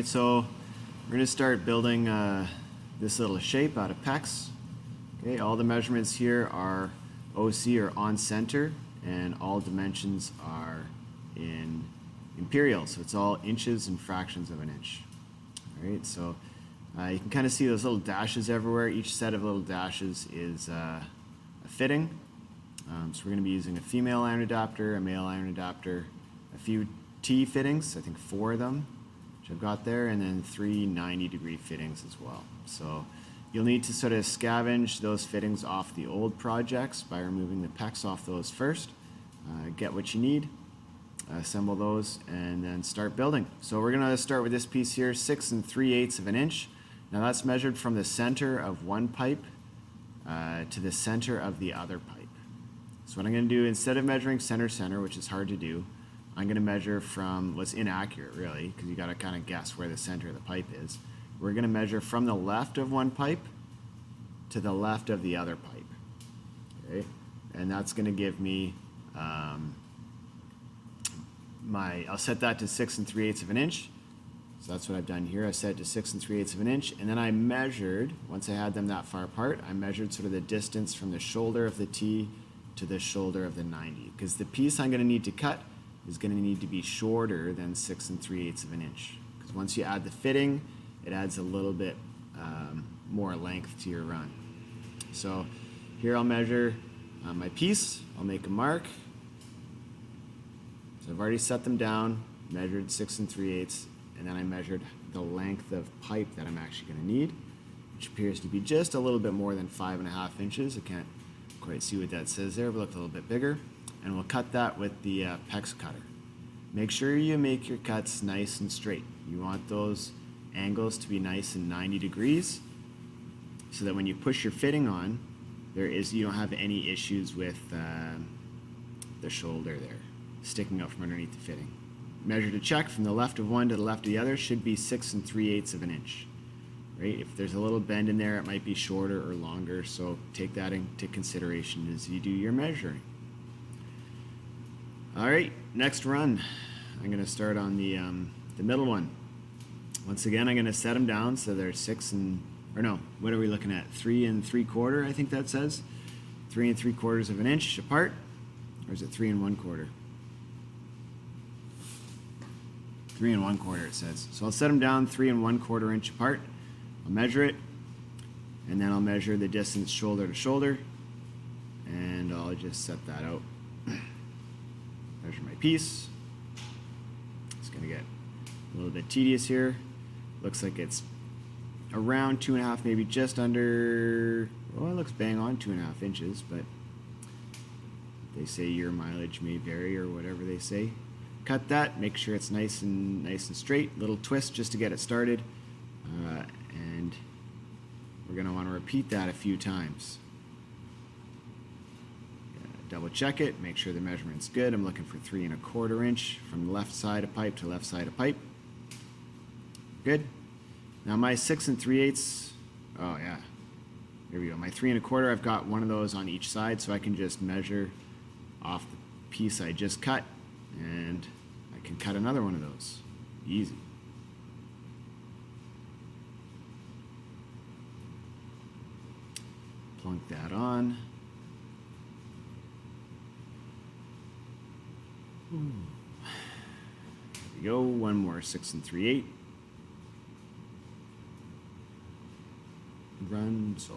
Alright, so we're going to start building this little shape out of PEX. Okay, all the measurements here are OC or on center, and all dimensions are in imperial, so it's all inches and fractions of an inch. Alright, so you can kind of see those little dashes everywhere. Each set of little dashes is a fitting. So we're going to be using a female iron adapter, a male iron adapter, a few T fittings, I think 4 of them, which I've got there, and then 3 90-degree fittings as well. So you'll need to sort of scavenge those fittings off the old projects by removing the PEX off those first. Get what you need, assemble those, and then start building. So we're going to start with this piece here, 6 3/8 of an inch. Now that's measured from the center of one pipe to the center of the other pipe. So what I'm going to do, instead of measuring center, which is hard to do, I'm going to measure from what's inaccurate, really, because you got to kind of guess where the center of the pipe is. We're going to measure from the left of one pipe to the left of the other pipe. Okay, and that's going to give me I'll set that to 6 3/8 of an inch. So that's what I've done here. I set it to 6 3/8 of an inch, and then I measured, once I had them that far apart, I measured sort of the distance from the shoulder of the T to the shoulder of the 90, because the piece I'm going to need to cut is going to need to be shorter than 6 3/8 of an inch, because once you add the fitting, it adds a little bit more length to your run. So here I'll measure my piece. I'll make a mark. So I've already set them down, measured 6 3/8, and then I measured the length of pipe that I'm actually going to need, which appears to be just a little bit more than 5.5 inches. I can't quite see what that says there, but look a little bit bigger. And we'll cut that with the PEX cutter. Make sure you make your cuts nice and straight. You want those angles to be nice and 90 degrees, so that when you push your fitting on, you don't have any issues with the shoulder there sticking out from underneath the fitting. Measure to check from the left of one to the left of the other should be 6 3/8 of an inch. Right? If there's a little bend in there, it might be shorter or longer, so take that into consideration as you do your measuring. All right, next run. I'm going to start on the middle one. Once again, I'm going to set them down so they're 3 3/4, I think that says. 3 3/4 of an inch apart, or is it 3 1/4? 3 1/4 it says. So I'll set them down 3 1/4 inch apart. I'll measure it, and then I'll measure the distance shoulder to shoulder, and I'll just set that out. Measure my piece. It's going to get a little bit tedious here. Looks like it's around 2.5, maybe just under, well, it looks bang on 2.5 inches, but they say your mileage may vary or whatever they say. Cut that, make sure it's nice and straight. Little twist just to get it started. And we're going to want to repeat that a few times. Double check it, make sure the measurement's good. I'm looking for 3 1/4 inch from left side of pipe to left side of pipe. Good. Now my 6 3/8, oh yeah, here we go. My 3 1/4, I've got one of those on each side, so I can just measure off the piece I just cut, and I can cut another one of those. Easy. Plunk that on. There we go, one more 6 3/8. Run, so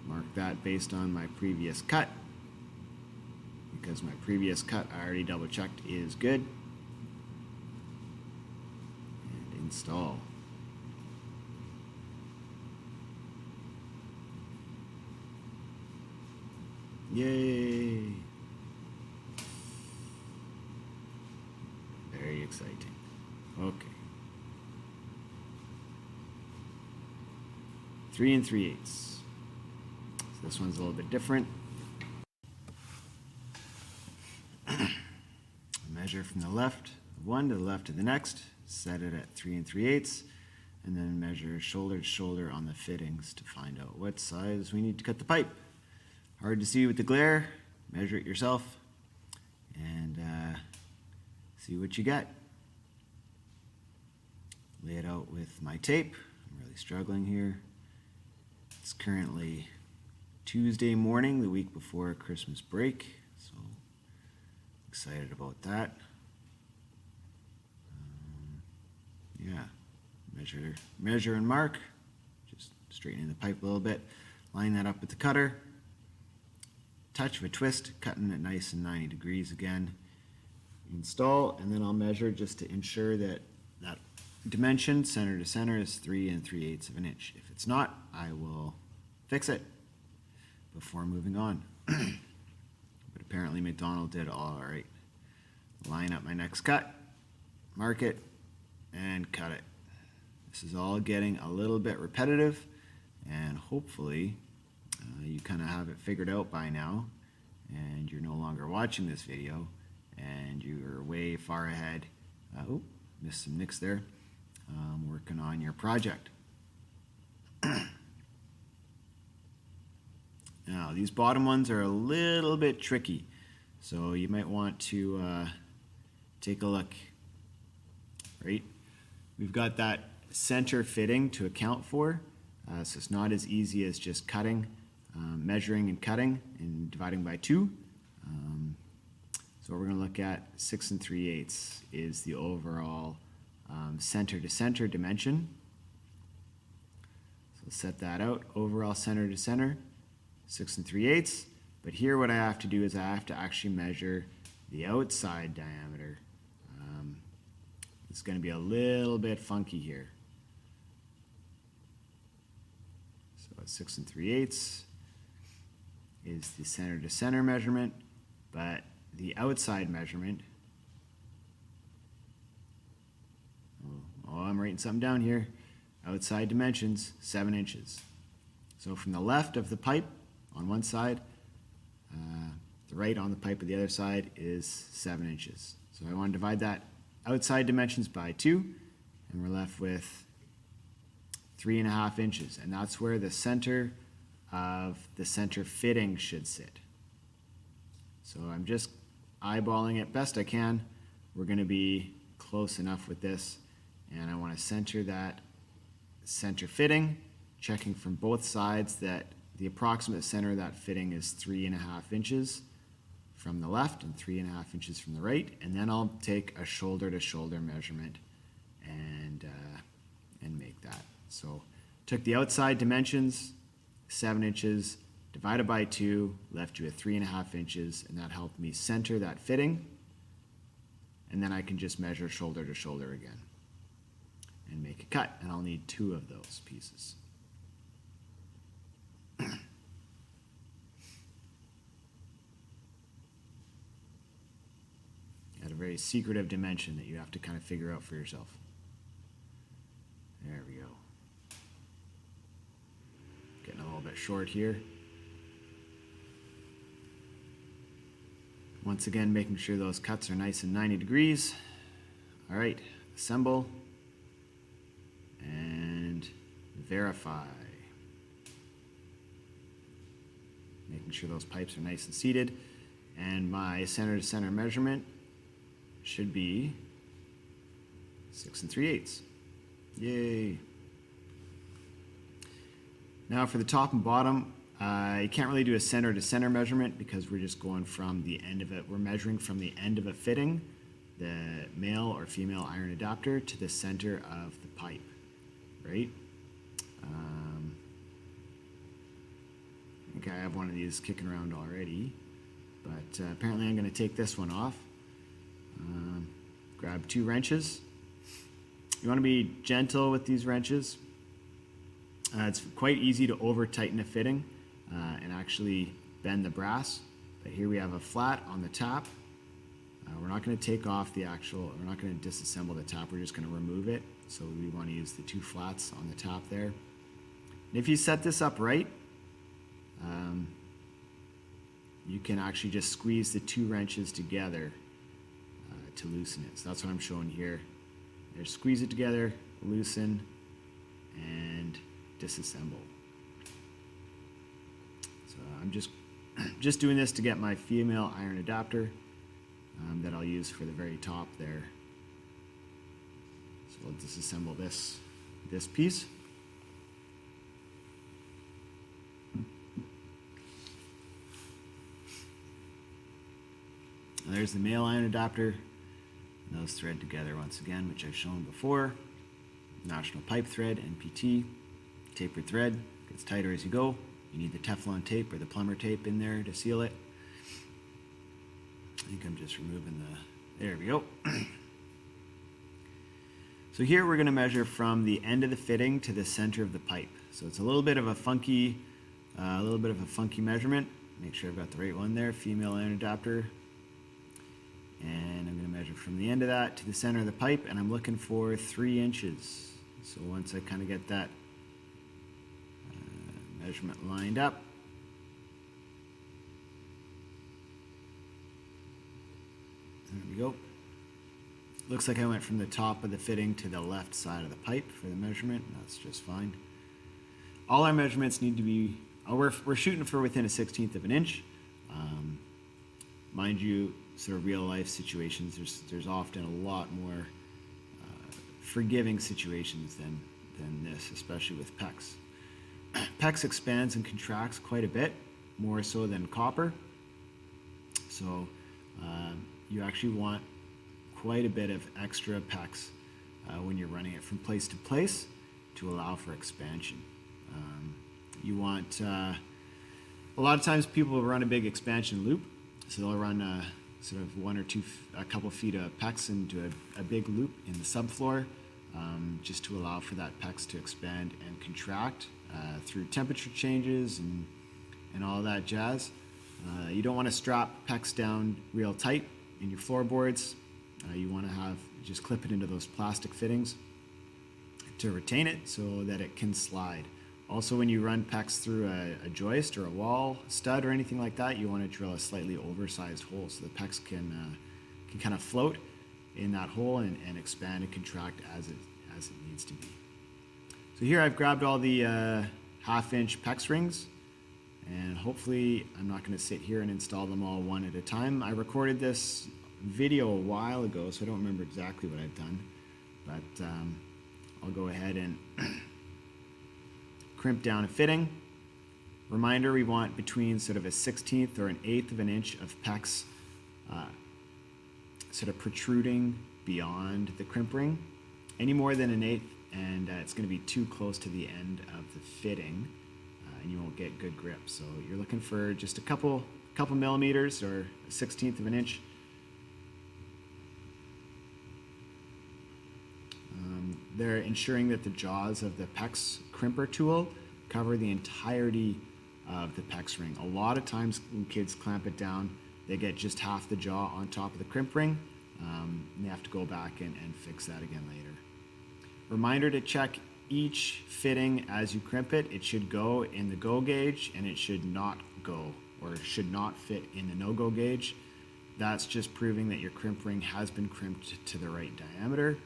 mark that based on my previous cut, because my previous cut I already double checked is good. And install. Yay! Very exciting. Okay. 3 3/8. So this one's a little bit different. Measure from the left of one to the left of the next. Set it at 3 3/8, and then measure shoulder to shoulder on the fittings to find out what size we need to cut the pipe. Hard to see with the glare. Measure it yourself and see what you get. lay it out with my tape. I'm really struggling here. It's currently Tuesday morning, the week before Christmas break, so excited about that. Yeah, measure and mark, just straightening the pipe a little bit, line that up with the cutter, touch of a twist, cutting it nice and 90 degrees again, install, and then I'll measure just to ensure that that dimension center to center is 3 3/8 of an inch. If it's not, I will fix it before moving on. But apparently McDonald did all right. Line up my next cut, mark it, and cut it. This is all getting a little bit repetitive, and hopefully you kind of have it figured out by now, and you're no longer watching this video, and you're way far ahead. Oh, missed some nicks there. Working on your project. Now, these bottom ones are a little bit tricky, so you might want to take a look. Right? We've got that center fitting to account for, so it's not as easy as just cutting, measuring and cutting and dividing by 2. So what we're going to look at 6 3/8 is the overall center to center dimension. So set that out, overall center to center, 6 3/8. But here what I have to do is I have to actually measure the outside diameter. It's going to be a little bit funky here. So 6 3/8 is the center to center measurement, but the outside measurement, oh, I'm writing something down here. Outside dimensions, 7 inches. So from the left of the pipe on one side, the right on the pipe of the other side is 7 inches. So I want to divide that outside dimensions by 2, and we're left with 3.5 inches, and that's where the center of the center fitting should sit. So I'm just eyeballing it best I can. We're going to be close enough with this, and I want to center that center fitting, checking from both sides that the approximate center of that fitting is 3.5 inches from the left and 3.5 inches from the right, and then I'll take a shoulder to shoulder measurement and make that. So took the outside dimensions, 7 inches, divided by 2, left you at 3.5 inches, and that helped me center that fitting, and then I can just measure shoulder to shoulder again and make a cut, and I'll need 2 of those pieces. Got a very secretive dimension that you have to kind of figure out for yourself. There we go. Getting a little bit short here. Once again, making sure those cuts are nice and 90 degrees. All right, assemble and verify. Making sure those pipes are nice and seated. And my center to center measurement should be 6 3/8. Yay. Now for the top and bottom, you can't really do a center to center measurement because we're just going from the end of it. We're measuring from the end of a fitting, the male or female iron adapter, to the center of the pipe, right? I think I have one of these kicking around already, but apparently I'm going to take this one off. Grab 2 wrenches. You want to be gentle with these wrenches. It's quite easy to over tighten a fitting and actually bend the brass, but here we have a flat on the tap. We're not going to take off the actual, we're not going to disassemble the tap, we're just going to remove it. So we want to use the 2 flats on the top there. And if you set this up right, you can actually just squeeze the 2 wrenches together to loosen it. So that's what I'm showing here. Just squeeze it together, loosen, and disassemble. So I'm just doing this to get my female iron adapter that I'll use for the very top there. So we'll disassemble this piece. There's the male iron adapter. And those thread together once again, which I've shown before. National pipe thread, NPT, tapered thread, gets tighter as you go. You need the Teflon tape or the plumber tape in there to seal it. I think I'm just removing there we go. So here we're going to measure from the end of the fitting to the center of the pipe. So it's a little bit of a funky measurement. Make sure I've got the right one there, female iron adapter. And I'm going to measure from the end of that to the center of the pipe, and I'm looking for 3 inches. So once I kind of get that measurement lined up, there we go. Looks like I went from the top of the fitting to the left side of the pipe for the measurement. That's just fine. All our measurements need to be, we're shooting for within a 1/16 of an inch. Mind you, sort of real life situations, there's often a lot more forgiving situations than this, especially with PEX. PEX expands and contracts quite a bit, more so than copper. So you actually want quite a bit of extra PEX when you're running it from place to place to allow for expansion. You want, a lot of times people will run a big expansion loop, so they'll run sort of a couple feet of PEX into a big loop in the subfloor, just to allow for that PEX to expand and contract through temperature changes and all that jazz. You don't want to strap PEX down real tight in your floorboards. You want to just clip it into those plastic fittings to retain it so that it can slide. Also, when you run PEX through a joist or a wall stud or anything like that, you want to drill a slightly oversized hole so the PEX can kind of float in that hole and expand and contract as it needs to be. So here I've grabbed all the 1/2-inch PEX rings, and hopefully I'm not going to sit here and install them all one at a time. I recorded this video a while ago, so I don't remember exactly what I've done, but I'll go ahead and crimp down a fitting. Reminder, we want between sort of a 1/16 or an 1/8 of an inch of PEX sort of protruding beyond the crimp ring. Any more than an 1/8 and it's going to be too close to the end of the fitting, and you won't get good grip. So you're looking for just a couple millimeters or a 1/16 of an inch. They're ensuring that the jaws of the PEX crimper tool cover the entirety of the PEX ring. A lot of times when kids clamp it down, they get just half the jaw on top of the crimp ring, and they have to go back and fix that again later. Reminder to check each fitting as you crimp it. It should go in the go gauge, and it should not go or should not fit in the no-go gauge. That's just proving that your crimp ring has been crimped to the right diameter.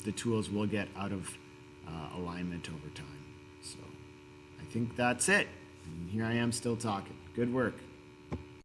The tools will get out of alignment over time. So I think that's it. And here I am still talking. Good work.